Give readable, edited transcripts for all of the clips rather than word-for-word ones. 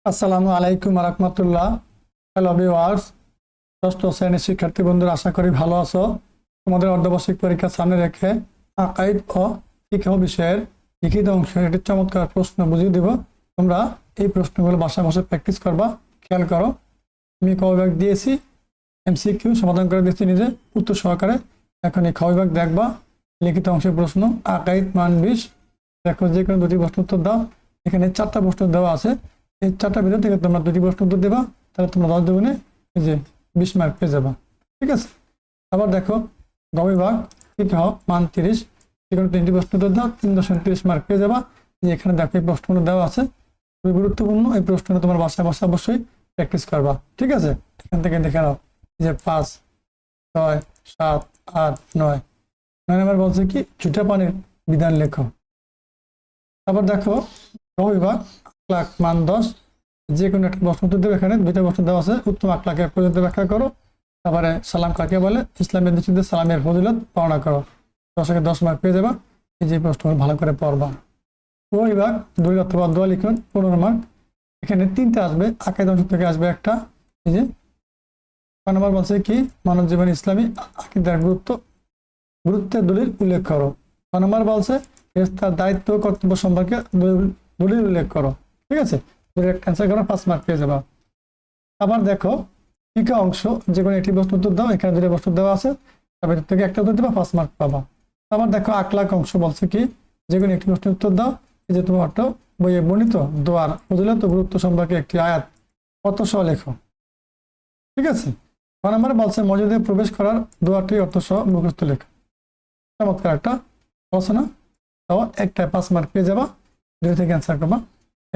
আসসালামু আলাইকুম রহমতুল্লাহ। Hello viewers, ষষ্ঠ শ্রেণীর শিক্ষার্থী বন্ধুরা, আশা করি ভালো আছো। তোমাদের অর্ধবার্ষিক পরীক্ষা সামনে রেখে আকাইদ ও ফিকহ বিষয়ের লিখিত অংশের একটি চমৎকার প্রশ্ন বুঝিয়ে দিব। তোমরা এই প্রশ্নগুলো বাসায় বসে প্র্যাকটিস করবা। খেয়াল করো, আমি ক বিভাগ দিয়েছি, এমসিকিউ সমাধান করে দিচ্ছি নিজে উত্তর সহকারে। এখন এই খ বিভাগ দেখবা, লিখিত অংশের প্রশ্ন আকাইদ মান 20। দেখো, যে কোনো দুটি প্রশ্ন উত্তর দাও। এখানে 4টা প্রশ্ন দেওয়া আছে, এই 4টার ভিতর থেকে তোমরা দুটি প্রশ্ন উত্তর দেবা, তাহলে তোমরা 10 দুগুণে এই যে 20 মার্ক পেয়ে যাবা। ঠিক আছে। আবার দেখো, গ বিভাগ ফিকহ মান 30, সেখানে 3টি প্রশ্ন উত্তর দাও, 3.30 মার্ক পেয়ে যাবা। যে এখানে দেখো এই প্রশ্নগুলো দেওয়া আছে, খুবই গুরুত্বপূর্ণ। এই প্রশ্নটা তোমার বাসায় বসে অবশ্যই প্র্যাকটিস করবা। ঠিক আছে। এখান থেকে দেখে নাও যে 5, 6, 7, 8, 9 নম্বর বলছে কি ঝুটা পানির বিধান লেখো। তারপর দেখো গ বিভাগ আখলাক মান 10, যে কোনো একটা প্রশ্ন উত্তর দেবে। এখানে 2টা প্রশ্ন দেওয়া আছে, উত্তম আখলাকের পর্যন্ত ব্যাখ্যা করো। তারপরে সালাম কাকে বলে, ইসলামের দৃষ্টিতে সালামের ফজিলত বর্ণনা করো। 10-এ 10 মার্ক পেয়ে যাবা। এই যে প্রশ্নগুলো ভালো করে পড়বা। ও বিভাগ দলিল অথবা দোয়া লিখুন, 15 মার্ক। এখানে 3টে আসবে, আকাইদ অংশ থেকে আসবে একটা। এই যে নম্বর বলছে কি মানব জীবন ইসলামী আকিদার গুরুত্বের দলিল উল্লেখ করো। নম্বর বলছে ফেরেশতার দায়িত্ব কর্তব্য সম্পর্কে দলিল উল্লেখ করো। ঠিক আছে। অ্যান্সার করো, 5 মার্ক পেয়ে যাবা। আবার দেখো ফিকহ অংশ, যে কোনো একটি প্রশ্ন উত্তর দাও। এখানে 2টা প্রশ্ন দেওয়া আছে, তার ভিতর থেকে একটা উত্তর দেবা, 5 মার্ক পাবা। আবার দেখো আখলাক অংশ বলছে কি যে কোনো একটি প্রশ্ন উত্তর দাও। এই যে তোমার বইয়ে বর্ণিত দোয়ার ফজিলত ও গুরুত্ব সম্পর্কে একটি আয়াত অর্থ সহ লেখো। ঠিক আছে। নম্বরে বলছে মসজিদে প্রবেশ করার দোয়াটি অর্থ সহ মুখস্থ লেখো। চমৎকার একটা আলোচনা। তাও একটা 5 মার্ক পেয়ে যাবা। 2 থেকে অ্যান্সার করবা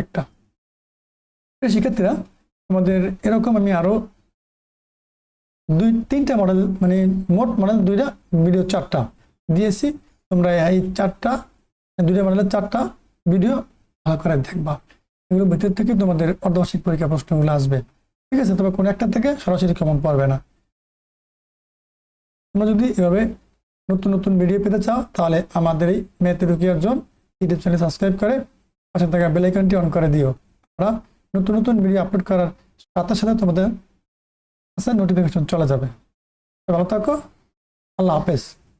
একটা। শিক্ষার্থীরা, তোমাদের এরকম আমি আরো 2-3টা মডেল, মানে মোট মডেল 2টা, ভিডিও 4টা দিয়েছি। তোমরা এই 2টা মডেলের 4টা ভিডিও ভালো করে দেখবা। এগুলোর ভিতর থেকে তোমাদের অর্ধবার্ষিক পরীক্ষা প্রশ্নগুলো আসবে। ঠিক আছে। তবে কোনো একটা থেকে সরাসরি কমন পড়বে না। তোমরা যদি এভাবে নতুন নতুন ভিডিও পেতে চাও, তাহলে আমাদের এই ম্যাথ রুকিয়ার জন্য ইউটিউব চ্যানেল সাবস্ক্রাইব করে পাশে থাকা বেল আইকনটি অন করে দিও। আমরা নতুন নতুন ভিডিও আপলোড করার সাথে সাথে তোমাদের কাছে নোটিফিকেশন চলে যাবে। ভালো থাকো। আল্লাহ হাফেজ।